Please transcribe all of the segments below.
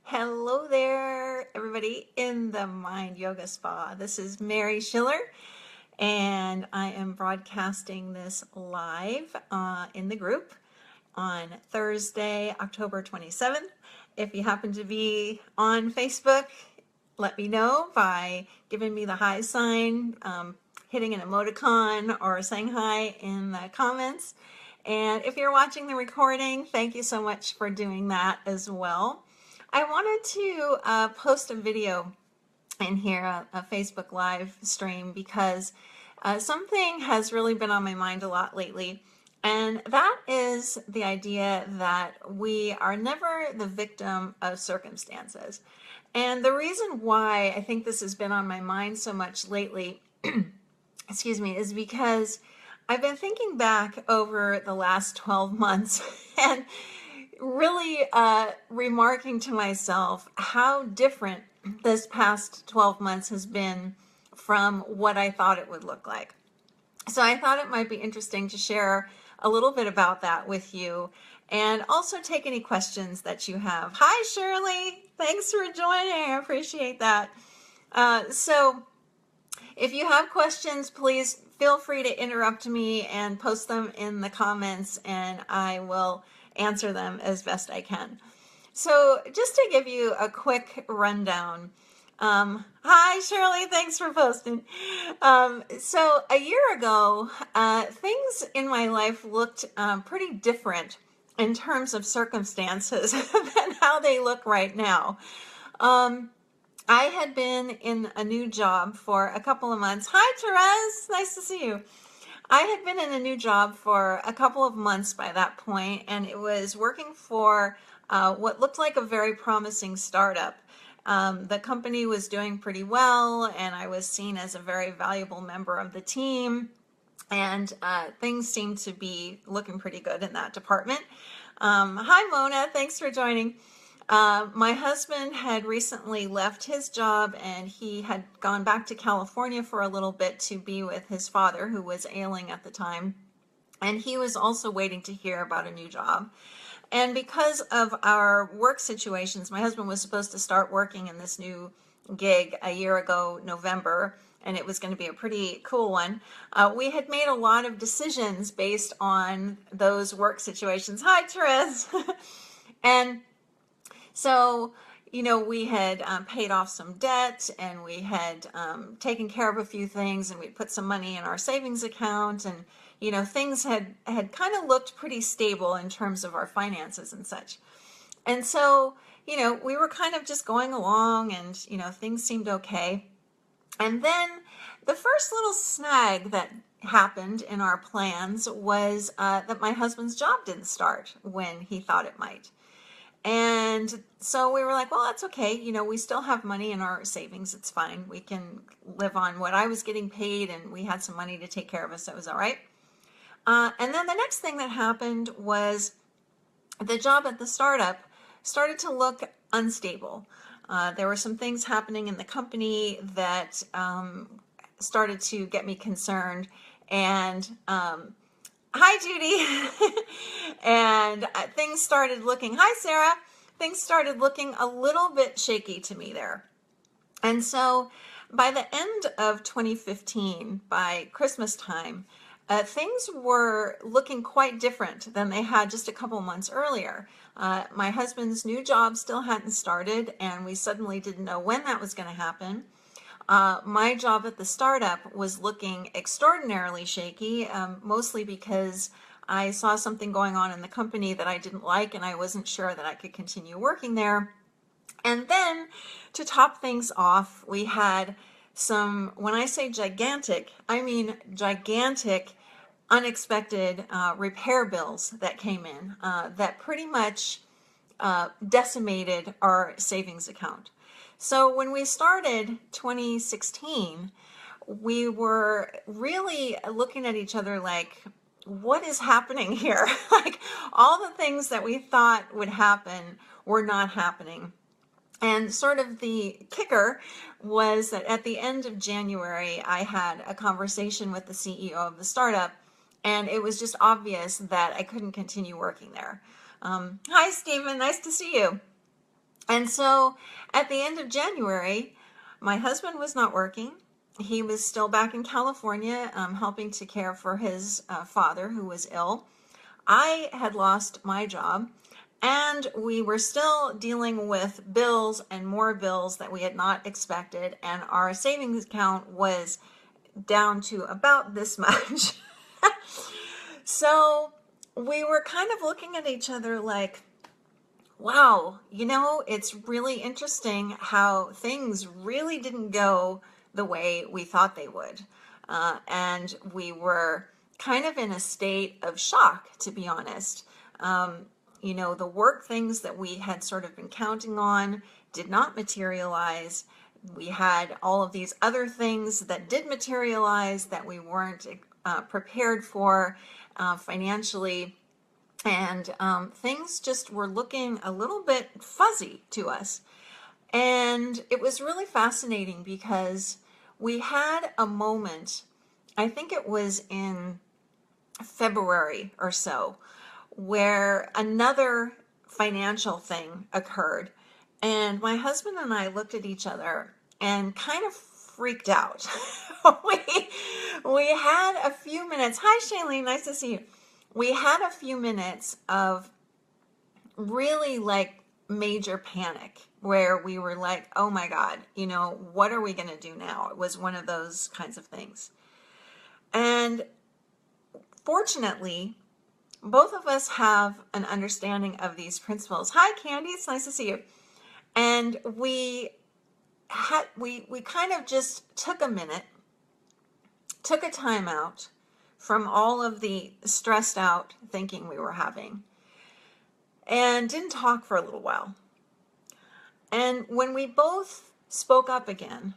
Hello there, everybody in the Mind Yoga Spa. This is Mary Schiller, and I am broadcasting this live in the group on Thursday, October 27th. If you happen to be on Facebook, let me know by giving me the hi sign, hitting an emoticon, or saying hi in the comments. And if you're watching the recording, thank you so much for doing that as well. I wanted to post a video in here, a Facebook live stream, because something has really been on my mind a lot lately. And that is the idea that we are never the victim of circumstances. And the reason why I think this has been on my mind so much lately, excuse me, is because I've been thinking back over the last 12 months and really remarking to myself how different this past 12 months has been from what I thought it would look like. So I thought it might be interesting to share a little bit about that with you and also take any questions that you have. Hi, Shirley. Thanks for joining. I appreciate that. So if you have questions, please feel free to interrupt me and post them in the comments, and I will answer them as best I can. So just to give you a quick rundown. Hi, Shirley. Thanks for posting. So a year ago, things in my life looked pretty different in terms of circumstances than how they look right now. I had been in a new job for a couple of months. Hi, Therese. Nice to see you. I had been in a new job for a couple of months by that point, and it was working for what looked like a very promising startup. The company was doing pretty well, and I was seen as a very valuable member of the team, and things seemed to be looking pretty good in that department. Hi, Mona. Thanks for joining. My husband had recently left his job, and he had gone back to California for a little bit to be with his father, who was ailing at the time. And he was also waiting to hear about a new job. And because of our work situations, my husband was supposed to start working in this new gig a year ago, November, and it was going to be a pretty cool one. We had made a lot of decisions based on those work situations. Hi, Therese. And so, we had paid off some debt, and we had taken care of a few things, and we put some money in our savings account, and, things had kind of looked pretty stable in terms of our finances and such. And so, we were kind of just going along, and, things seemed okay. And then the first little snag that happened in our plans was that my husband's job didn't start when he thought it might. And so we were like, well, that's okay. We still have money in our savings. It's fine. We can live on what I was getting paid, and we had some money to take care of us. So it was all right. And then the next thing that happened was the job at the startup started to look unstable. There were some things happening in the company that started to get me concerned. And hi, Judy. And things started looking, hi, Sarah. Things started looking a little bit shaky to me there. And so by the end of 2015, by Christmas time, things were looking quite different than they had just a couple months earlier. My husband's new job still hadn't started, and we suddenly didn't know when that was going to happen. My job at the startup was looking extraordinarily shaky, mostly because I saw something going on in the company that I didn't like, and I wasn't sure that I could continue working there. And then to top things off, we had some, when I say gigantic, I mean gigantic, unexpected repair bills that came in that pretty much decimated our savings account. So when we started 2016, we were really looking at each other like, what is happening here? Like, all the things that we thought would happen were not happening. And sort of the kicker was that at the end of January, I had a conversation with the CEO of the startup, and it was just obvious that I couldn't continue working there. Hi, Stephen. Nice to see you. And so at the end of January, my husband was not working. He was still back in California, helping to care for his father who was ill. I had lost my job, and we were still dealing with bills and more bills that we had not expected, and our savings account was down to about this much. So we were kind of looking at each other like, wow, it's really interesting how things really didn't go the way we thought they would. And we were kind of in a state of shock, to be honest. The work things that we had sort of been counting on did not materialize. We had all of these other things that did materialize that we weren't prepared for financially. And things just were looking a little bit fuzzy to us. And it was really fascinating because we had a moment, I think it was in February or so, where another financial thing occurred. And my husband and I looked at each other and kind of freaked out. we had a few minutes. Hi, Shailene, nice to see you. We had a few minutes of really like major panic where we were like, oh my God, what are we going to do now? It was one of those kinds of things. And fortunately, both of us have an understanding of these principles. Hi, Kandis, nice to see you. And we kind of just took a minute, took a time out from all of the stressed out thinking we were having, and didn't talk for a little while. And when we both spoke up again,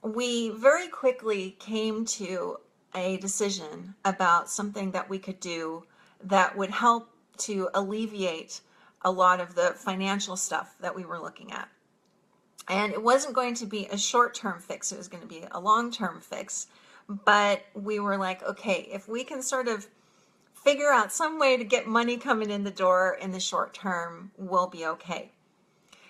we very quickly came to a decision about something that we could do that would help to alleviate a lot of the financial stuff that we were looking at. And it wasn't going to be a short-term fix, it was going to be a long-term fix. But we were like, okay, if we can sort of figure out some way to get money coming in the door in the short term, we'll be okay.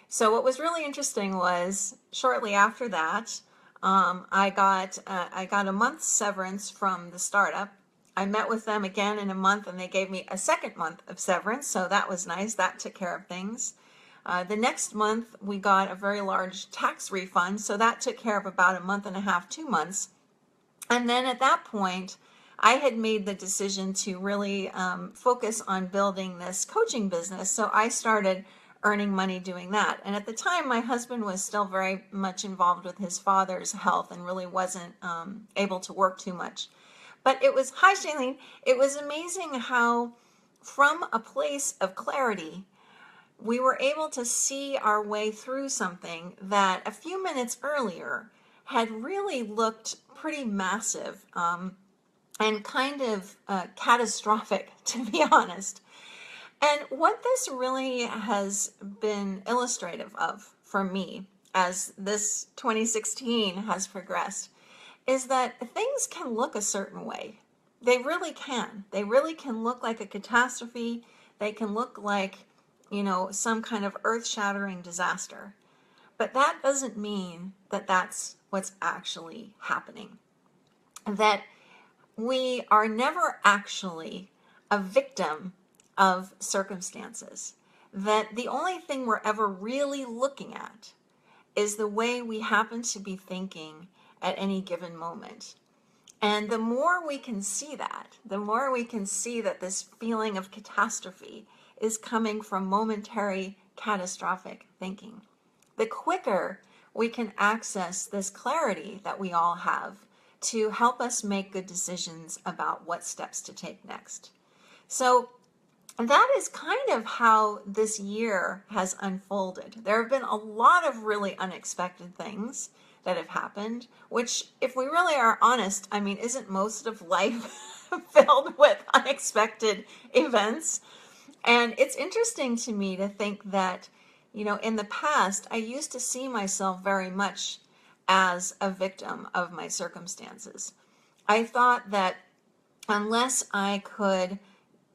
So what was really interesting was shortly after that, I got a month's severance from the startup. I met with them again in a month, and they gave me a second month of severance, so that was nice. That took care of things. The next month, we got a very large tax refund, so that took care of about a month and a half, 2 months. And then at that point, I had made the decision to really focus on building this coaching business. So I started earning money doing that. And at the time, my husband was still very much involved with his father's health and really wasn't able to work too much. But it was, hi Shailene, it was amazing how from a place of clarity, we were able to see our way through something that a few minutes earlier had really looked pretty massive and kind of catastrophic, to be honest. And what this really has been illustrative of for me as this 2016 has progressed is that things can look a certain way. They really can. They really can look like a catastrophe. They can look like, some kind of earth-shattering disaster. But that doesn't mean that that's what's actually happening. That we are never actually a victim of circumstances. That the only thing we're ever really looking at is the way we happen to be thinking at any given moment. And the more we can see that, the more we can see that this feeling of catastrophe is coming from momentary catastrophic thinking, the quicker we can access this clarity that we all have to help us make good decisions about what steps to take next. So that is kind of how this year has unfolded. There have been a lot of really unexpected things that have happened, which, if we really are honest, isn't most of life filled with unexpected events? And it's interesting to me to think that, in the past, I used to see myself very much as a victim of my circumstances. I thought that unless I could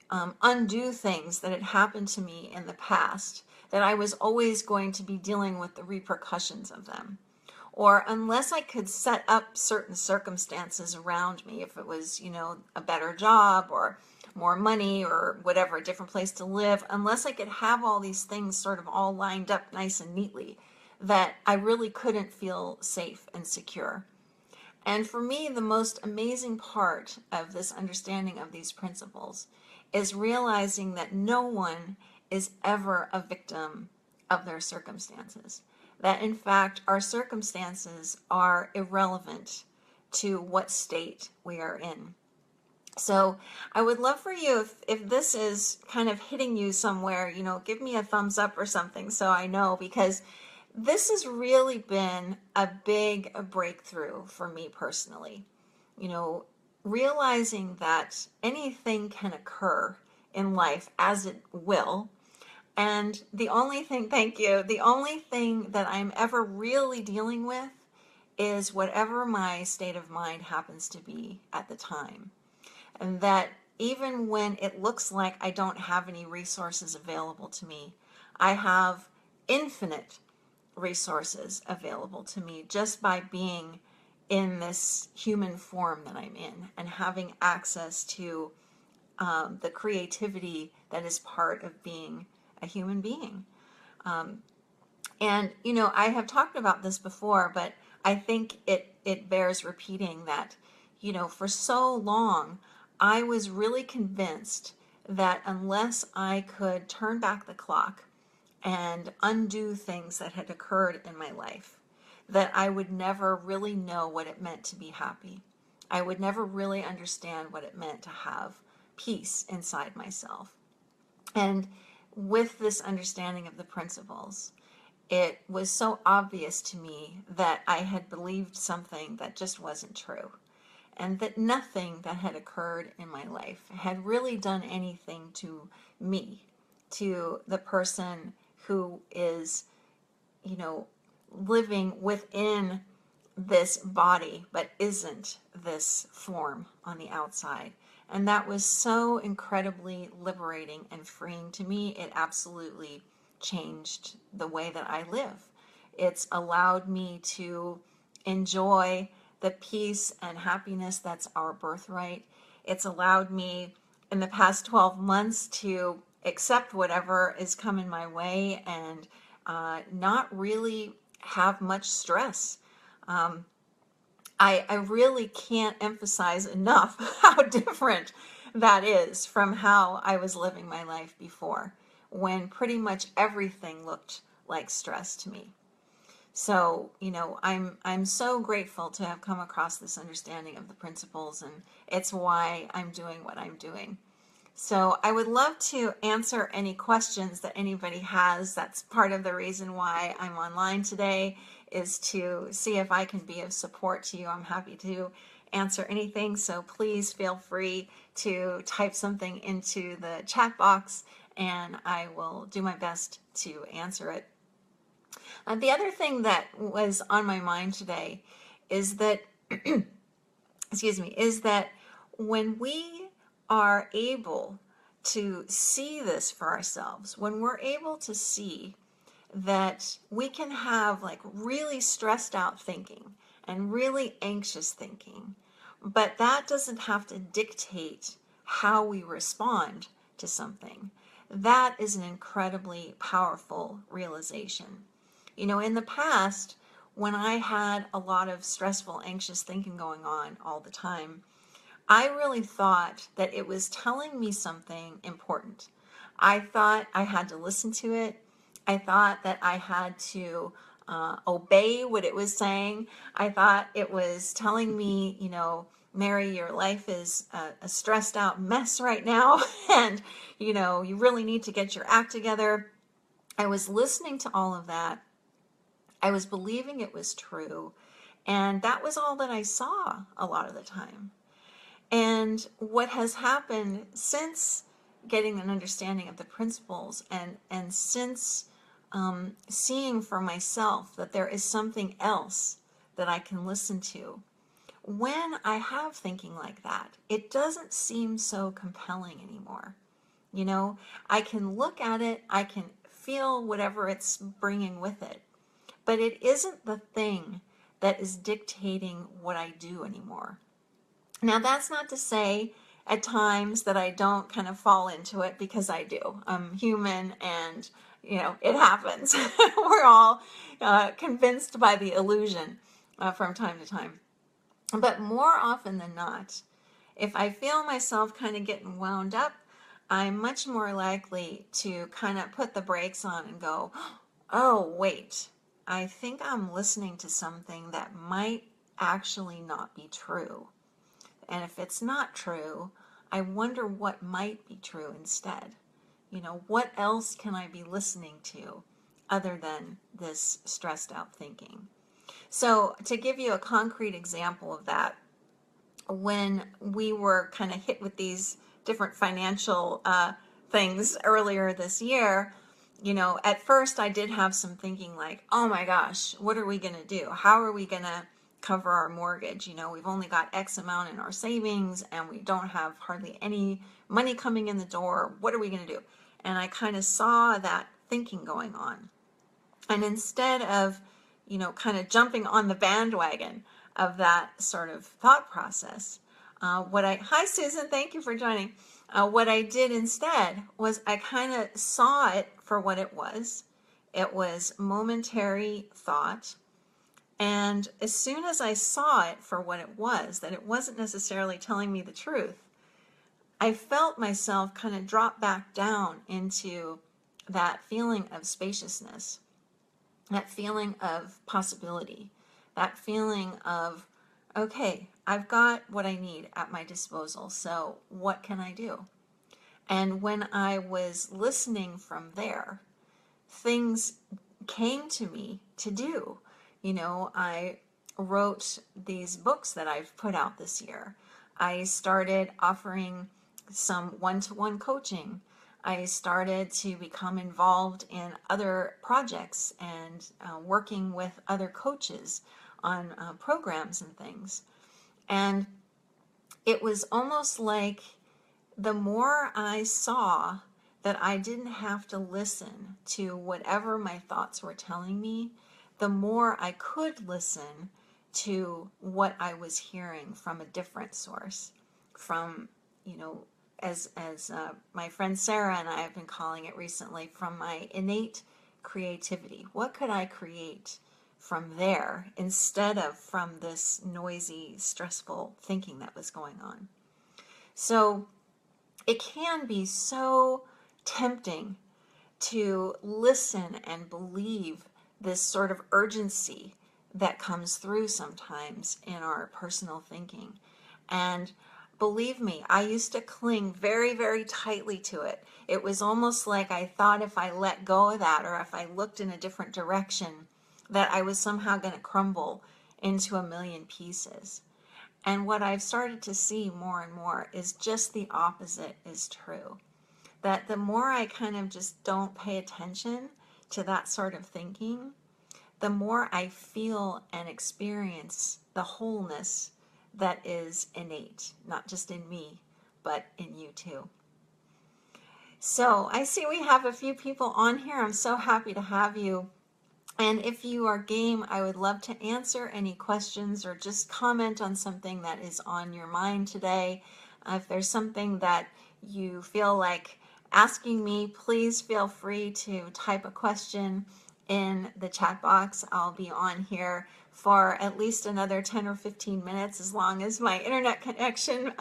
undo things that had happened to me in the past, that I was always going to be dealing with the repercussions of them. Or unless I could set up certain circumstances around me, if it was, a better job or more money or whatever, a different place to live, unless I could have all these things sort of all lined up nice and neatly, that I really couldn't feel safe and secure. And for me, the most amazing part of this understanding of these principles is realizing that no one is ever a victim of their circumstances. That in fact, our circumstances are irrelevant to what state we are in. So I would love for you, if this is kind of hitting you somewhere, give me a thumbs up or something so I know, because this has really been a big breakthrough for me personally. Realizing that anything can occur in life, as it will. And the only thing, thank you, the only thing that I'm ever really dealing with is whatever my state of mind happens to be at the time. And that even when it looks like I don't have any resources available to me, I have infinite resources available to me just by being in this human form that I'm in and having access to the creativity that is part of being a human being. And I have talked about this before, but I think it bears repeating that, for so long, I was really convinced that unless I could turn back the clock and undo things that had occurred in my life, that I would never really know what it meant to be happy. I would never really understand what it meant to have peace inside myself. And with this understanding of the principles, it was so obvious to me that I had believed something that just wasn't true. And that nothing that had occurred in my life had really done anything to me, to the person who is, living within this body, but isn't this form on the outside. And that was so incredibly liberating and freeing to me. It absolutely changed the way that I live. It's allowed me to enjoy the peace and happiness that's our birthright. It's allowed me in the past 12 months to accept whatever is coming my way and not really have much stress. I really can't emphasize enough how different that is from how I was living my life before, when pretty much everything looked like stress to me. So, I'm so grateful to have come across this understanding of the principles, and it's why I'm doing what I'm doing. So I would love to answer any questions that anybody has. That's part of the reason why I'm online today, is to see if I can be of support to you. I'm happy to answer anything, so please feel free to type something into the chat box and I will do my best to answer it. The other thing that was on my mind today is that, is that when we are able to see this for ourselves, when we're able to see that we can have like really stressed out thinking and really anxious thinking, but that doesn't have to dictate how we respond to something, that is an incredibly powerful realization. In the past, when I had a lot of stressful, anxious thinking going on all the time, I really thought that it was telling me something important. I thought I had to listen to it. I thought that I had to obey what it was saying. I thought it was telling me, Mary, your life is a stressed out mess right now, and, you really need to get your act together. I was listening to all of that. I was believing it was true, and that was all that I saw a lot of the time. And what has happened since getting an understanding of the principles and since seeing for myself that there is something else that I can listen to, when I have thinking like that, it doesn't seem so compelling anymore. I can look at it, I can feel whatever it's bringing with it. But it isn't the thing that is dictating what I do anymore. Now, that's not to say at times that I don't kind of fall into it, because I do. I'm human, and it happens. We're all convinced by the illusion from time to time. But more often than not, if I feel myself kind of getting wound up, I'm much more likely to kind of put the brakes on and go, oh, wait, I think I'm listening to something that might actually not be true. And if it's not true, I wonder what might be true instead. What else can I be listening to other than this stressed out thinking? So to give you a concrete example of that, when we were kind of hit with these different financial things earlier this year, at first I did have some thinking like, oh my gosh, what are we going to do? How are we going to cover our mortgage? We've only got X amount in our savings and we don't have hardly any money coming in the door. What are we going to do? And I kind of saw that thinking going on. And instead of, kind of jumping on the bandwagon of that sort of thought process, hi Susan, thank you for joining. What I did instead was I kind of saw it for what it was. It was momentary thought. And as soon as I saw it for what it was, that it wasn't necessarily telling me the truth, I felt myself kind of drop back down into that feeling of spaciousness, that feeling of possibility, that feeling of, okay, I've got what I need at my disposal, so what can I do? And when I was listening from there, things came to me to do. I wrote these books that I've put out this year. I started offering some one-to-one coaching. I started to become involved in other projects and working with other coaches on programs and things. And it was almost like the more I saw that I didn't have to listen to whatever my thoughts were telling me, the more I could listen to what I was hearing from a different source, from, as my friend Sarah and I have been calling it recently, from my innate creativity. What could I create from there instead of from this noisy, stressful thinking that was going on? So it can be so tempting to listen and believe this sort of urgency that comes through sometimes in our personal thinking. And believe me, I used to cling very, very tightly to it. It was almost like I thought if I let go of that, or if I looked in a different direction, that I was somehow going to crumble into a million pieces. And what I've started to see more and more is just the opposite is true. That the more I kind of just don't pay attention to that sort of thinking, the more I feel and experience the wholeness that is innate, not just in me, but in you too. So I see we have a few people on here. I'm so happy to have you. And if you are game, I would love to answer any questions or just comment on something that is on your mind today. If there's something that you feel like asking me, please feel free to type a question in the chat box. I'll be on here for at least another 10 or 15 minutes, as long as my internet connection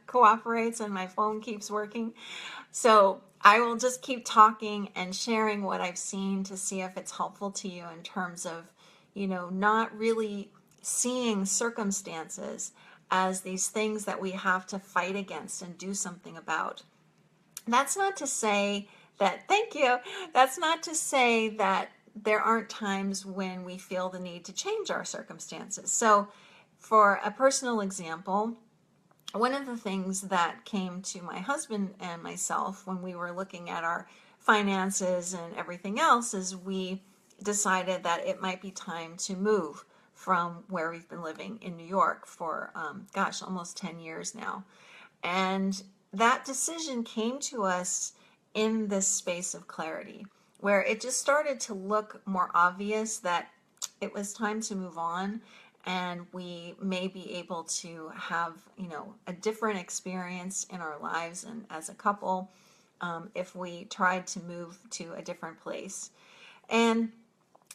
cooperates and my phone keeps working. So I will just keep talking and sharing what I've seen to see if it's helpful to you in terms of, not really seeing circumstances as these things that we have to fight against and do something about. That's not to say that, thank you, that's not to say that there aren't times when we feel the need to change our circumstances. So for a personal example, one of the things that came to my husband and myself when we were looking at our finances and everything else is we decided that it might be time to move from where we've been living in New York for, almost 10 years now. And that decision came to us in this space of clarity, where it just started to look more obvious that it was time to move on, and we may be able to have, a different experience in our lives and as a couple, if we tried to move to a different place. And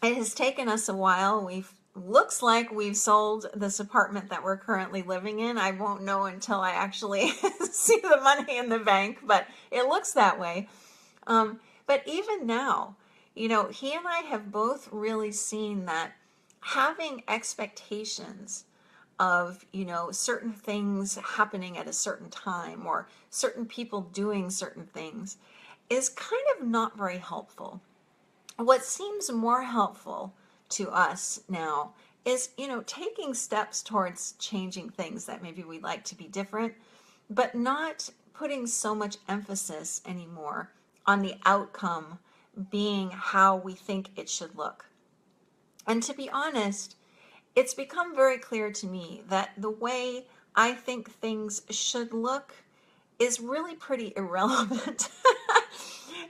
it has taken us a while. Looks like we've sold this apartment that we're currently living in. I won't know until I actually see the money in the bank, but it looks that way. But even now, he and I have both really seen that having expectations of, certain things happening at a certain time or certain people doing certain things is kind of not very helpful. What seems more helpful to us now is, taking steps towards changing things that maybe we'd like to be different, but not putting so much emphasis anymore on the outcome being how we think it should look. And to be honest, it's become very clear to me that the way I think things should look is really pretty irrelevant.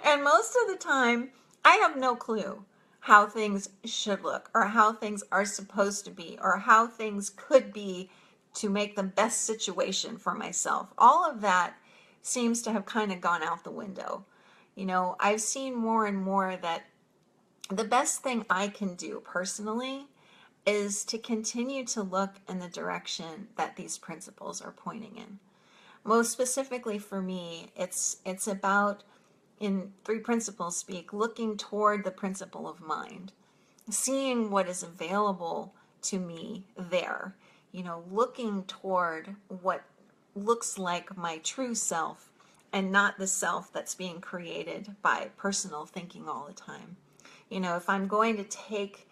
And most of the time, I have no clue how things should look or how things are supposed to be or how things could be to make the best situation for myself. All of that seems to have kind of gone out the window. I've seen more and more that the best thing I can do personally is to continue to look in the direction that these principles are pointing in. Most specifically for me, it's about, in three principles speak, looking toward the principle of mind, seeing what is available to me there, looking toward what looks like my true self and not the self that's being created by personal thinking all the time. If I'm going to take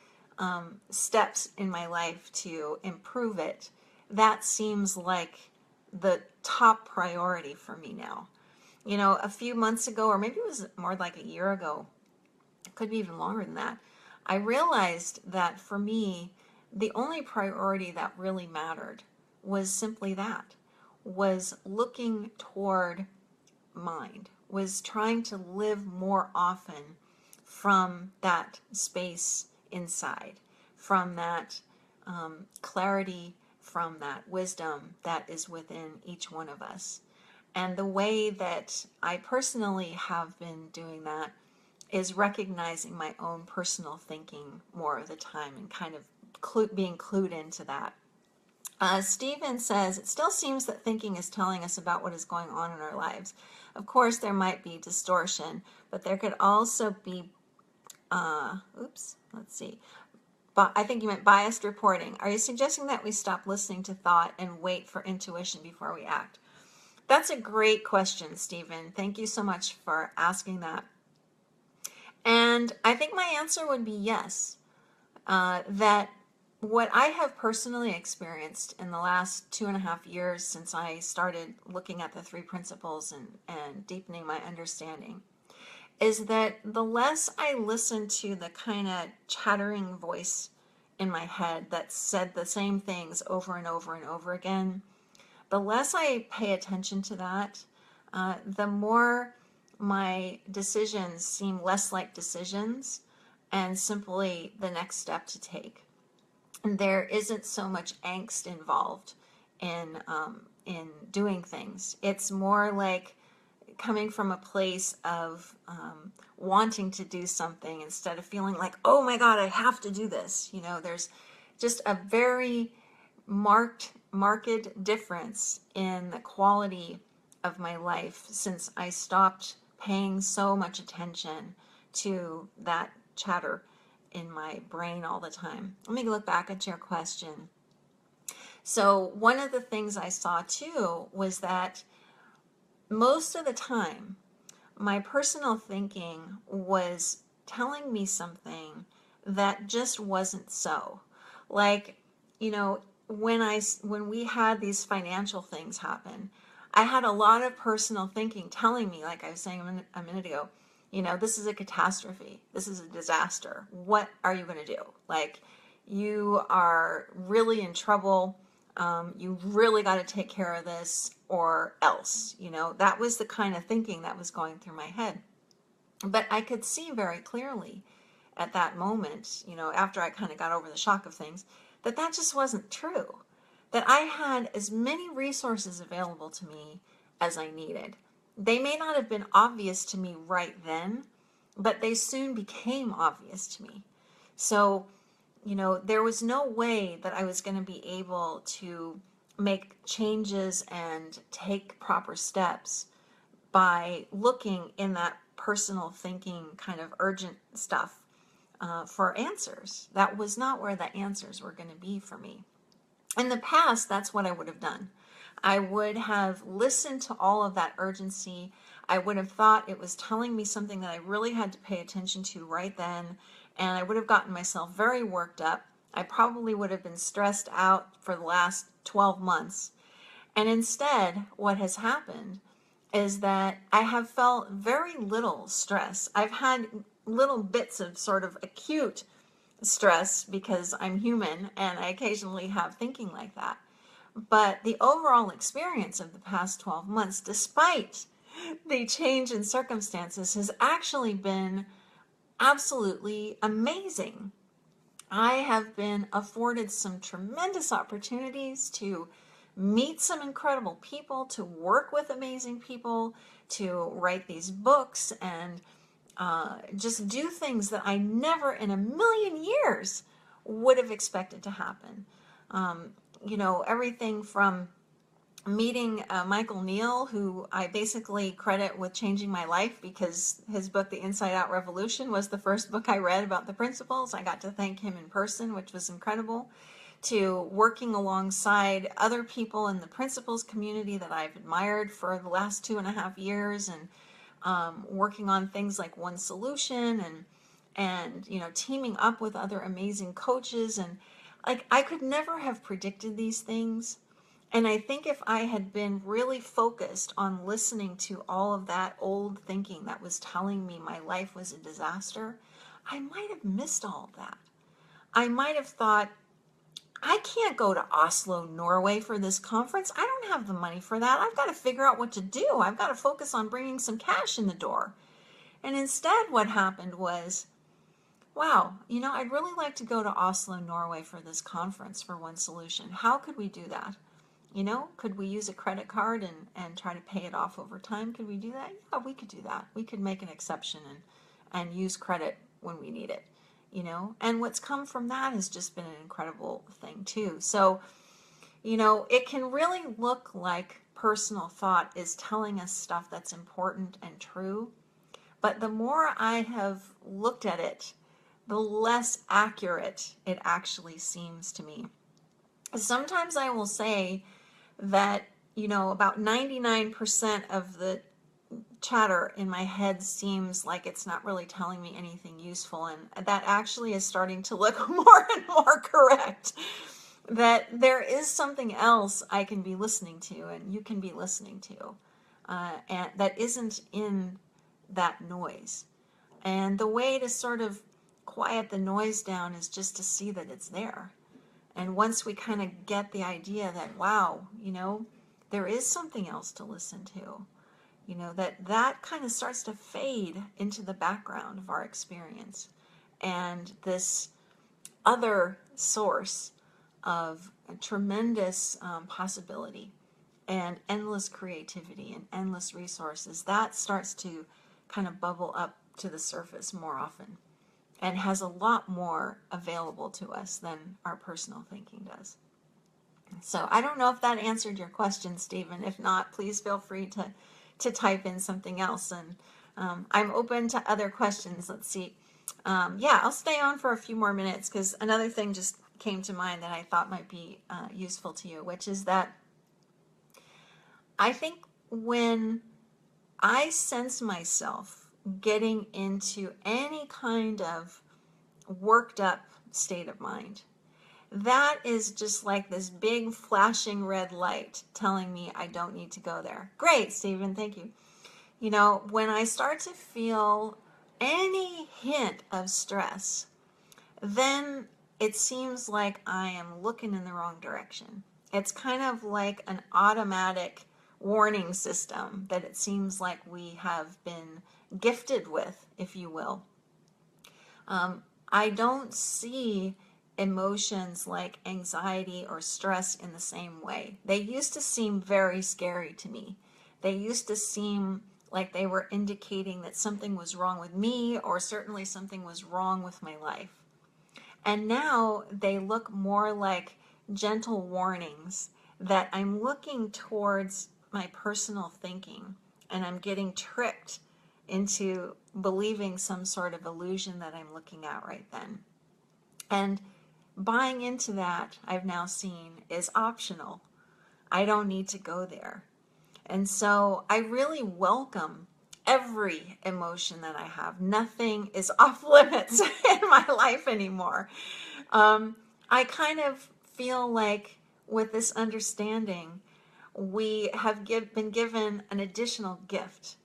steps in my life to improve it, that seems like the top priority for me now. A few months ago, or maybe it was more like a year ago, it could be even longer than that, I realized that for me, the only priority that really mattered was simply that, was looking toward mind, was trying to live more often from that space inside, from that clarity, from that wisdom that is within each one of us. And the way that I personally have been doing that is recognizing my own personal thinking more of the time and kind of being clued into that. Stephen says, it still seems that thinking is telling us about what is going on in our lives. Of course, there might be distortion, but there could also be, but I think you meant biased reporting. Are you suggesting that we stop listening to thought and wait for intuition before we act? That's a great question, Stephen. Thank you so much for asking that. And I think my answer would be yes. That what I have personally experienced in the last 2.5 years since I started looking at the three principles and deepening my understanding is that the less I listen to the kind of chattering voice in my head that said the same things over and over and over again, the less I pay attention to that, the more my decisions seem less like decisions and simply the next step to take. And there isn't so much angst involved in doing things. It's more like coming from a place of wanting to do something instead of feeling like, oh my God, I have to do this. There's just a very marked difference in the quality of my life since I stopped paying so much attention to that chatter in my brain all the time. Let me look back at your question. So one of the things I saw too was that most of the time my personal thinking was telling me something that just wasn't so. Like, when we had these financial things happen, I had a lot of personal thinking telling me, like I was saying a minute ago, this is a catastrophe. This is a disaster. What are you going to do? Like, you are really in trouble. You really got to take care of this or else. That was the kind of thinking that was going through my head. But I could see very clearly at that moment, after I kind of got over the shock of things, that that just wasn't true. That I had as many resources available to me as I needed. They may not have been obvious to me right then, but they soon became obvious to me. So, there was no way that I was going to be able to make changes and take proper steps by looking in that personal thinking kind of urgent stuff for answers. That was not where the answers were going to be for me. In the past, that's what I would have done. I would have listened to all of that urgency. I would have thought it was telling me something that I really had to pay attention to right then, and I would have gotten myself very worked up. I probably would have been stressed out for the last 12 months. And instead, what has happened is that I have felt very little stress. I've had little bits of sort of acute stress because I'm human and I occasionally have thinking like that. But the overall experience of the past 12 months, despite the change in circumstances, has actually been absolutely amazing. I have been afforded some tremendous opportunities to meet some incredible people, to work with amazing people, to write these books, and just do things that I never in a million years would have expected to happen. Everything from meeting Michael Neal, who I basically credit with changing my life because his book, The Inside Out Revolution, was the first book I read about the principles. I got to thank him in person, which was incredible, to working alongside other people in the principles community that I've admired for the last 2.5 years, and working on things like One Solution, and teaming up with other amazing coaches. And like, I could never have predicted these things. And I think if I had been really focused on listening to all of that old thinking that was telling me my life was a disaster, I might have missed all of that. I might have thought, I can't go to Oslo, Norway for this conference. I don't have the money for that. I've got to figure out what to do. I've got to focus on bringing some cash in the door. And instead, what happened was, wow, I'd really like to go to Oslo, Norway for this conference for One Solution. How could we do that? Could we use a credit card and try to pay it off over time? Could we do that? Yeah, we could do that. We could make an exception and use credit when we need it, And what's come from that has just been an incredible thing too. So, it can really look like personal thought is telling us stuff that's important and true. But the more I have looked at it, the less accurate it actually seems to me. Sometimes I will say that, about 99% of the chatter in my head seems like it's not really telling me anything useful, and that actually is starting to look more and more correct. That there is something else I can be listening to, and you can be listening to, and that isn't in that noise. And the way to sort of quiet the noise down is just to see that it's there. And once we kind of get the idea that, wow, there is something else to listen to, that kind of starts to fade into the background of our experience. And this other source of a tremendous possibility and endless creativity and endless resources, that starts to kind of bubble up to the surface more often, and has a lot more available to us than our personal thinking does. So I don't know if that answered your question, Stephen. If not, please feel free to type in something else. And I'm open to other questions. Let's see. I'll stay on for a few more minutes because another thing just came to mind that I thought might be useful to you, which is that I think when I sense myself getting into any kind of worked up state of mind, that is just like this big flashing red light telling me I don't need to go there. Great, Stephen, thank you. When I start to feel any hint of stress, then it seems like I am looking in the wrong direction. It's kind of like an automatic warning system that it seems like we have been gifted with, if you will. I don't see emotions like anxiety or stress in the same way. They used to seem very scary to me. They used to seem like they were indicating that something was wrong with me, or certainly something was wrong with my life. And now they look more like gentle warnings that I'm looking towards my personal thinking, and I'm getting tricked into believing some sort of illusion that I'm looking at right then. And buying into that, I've now seen, is optional. I don't need to go there. And so I really welcome every emotion that I have. Nothing is off limits in my life anymore. I kind of feel like with this understanding, we have been given an additional gift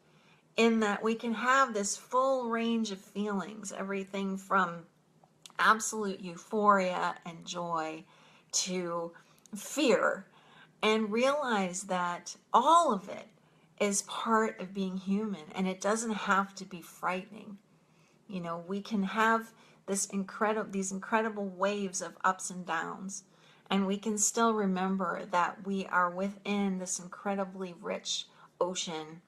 in that we can have this full range of feelings, everything from absolute euphoria and joy to fear, and realize that all of it is part of being human, and it doesn't have to be frightening. You know, we can have these incredible waves of ups and downs, and we can still remember that we are within this incredibly rich ocean,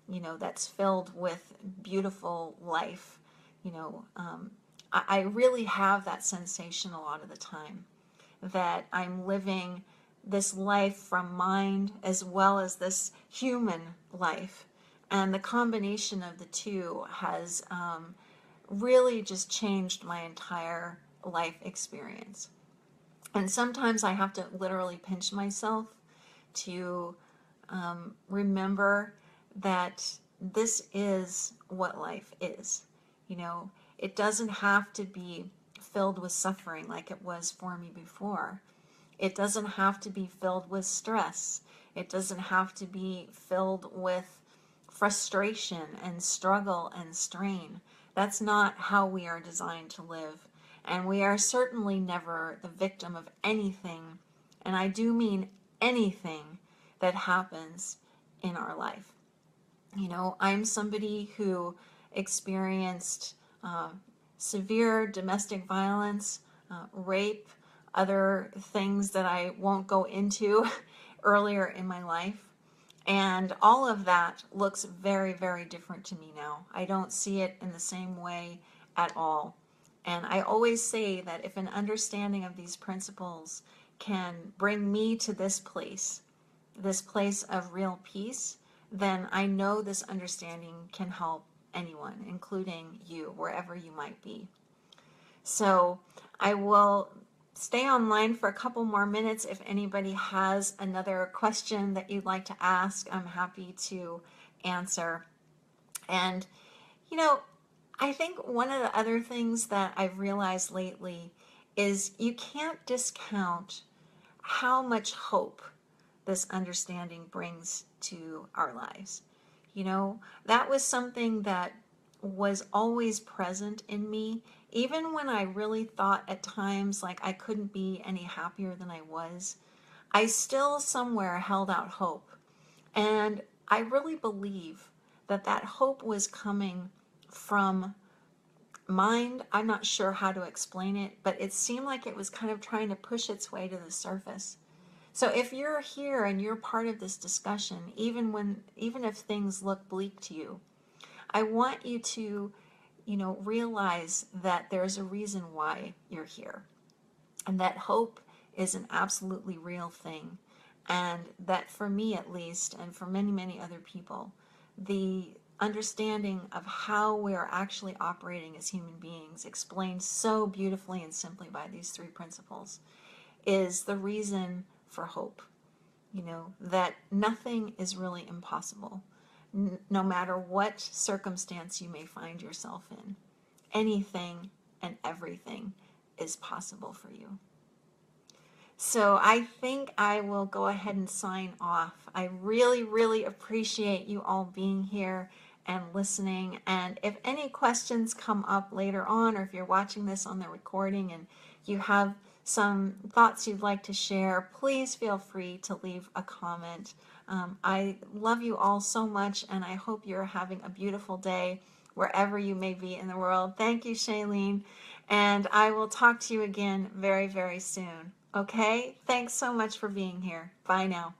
you know, that's filled with beautiful life. You know, I really have that sensation a lot of the time, that I'm living this life from mind as well as this human life. And the combination of the two has really just changed my entire life experience. And sometimes I have to literally pinch myself to remember that this is what life is. You know, it doesn't have to be filled with suffering like it was for me before. It doesn't have to be filled with stress. It doesn't have to be filled with frustration and struggle and strain. That's not how we are designed to live. And we are certainly never the victim of anything, and I do mean anything, that happens in our life. You know, I'm somebody who experienced severe domestic violence, rape, other things that I won't go into earlier in my life. And all of that looks very, very different to me now. I don't see it in the same way at all. And I always say that if an understanding of these principles can bring me to this place of real peace, then I know this understanding can help anyone, including you, wherever you might be. So I will stay online for a couple more minutes. If anybody has another question that you'd like to ask, I'm happy to answer. And, you know, I think one of the other things that I've realized lately is you can't discount how much hope this understanding brings to our lives. You know, that was something that was always present in me, even when I really thought at times like I couldn't be any happier than I was. I still somewhere held out hope. And I really believe that that hope was coming from mind. I'm not sure how to explain it, but it seemed like it was kind of trying to push its way to the surface. So if you're here and you're part of this discussion, even if things look bleak to you, I want you to, you know, realize that there's a reason why you're here, and that hope is an absolutely real thing. And that for me at least, and for many, many other people, the understanding of how we are actually operating as human beings, explained so beautifully and simply by these three principles, is the reason for hope. You know, that nothing is really impossible, no matter what circumstance you may find yourself in. Anything and everything is possible for you. So I think I will go ahead and sign off. I really, really appreciate you all being here and listening. And if any questions come up later on, or if you're watching this on the recording and you have some thoughts you'd like to share, please feel free to leave a comment. I love you all so much, and I hope you're having a beautiful day wherever you may be in the world. Thank you, Shailene, and I will talk to you again very, very soon. Okay? Thanks so much for being here. Bye now.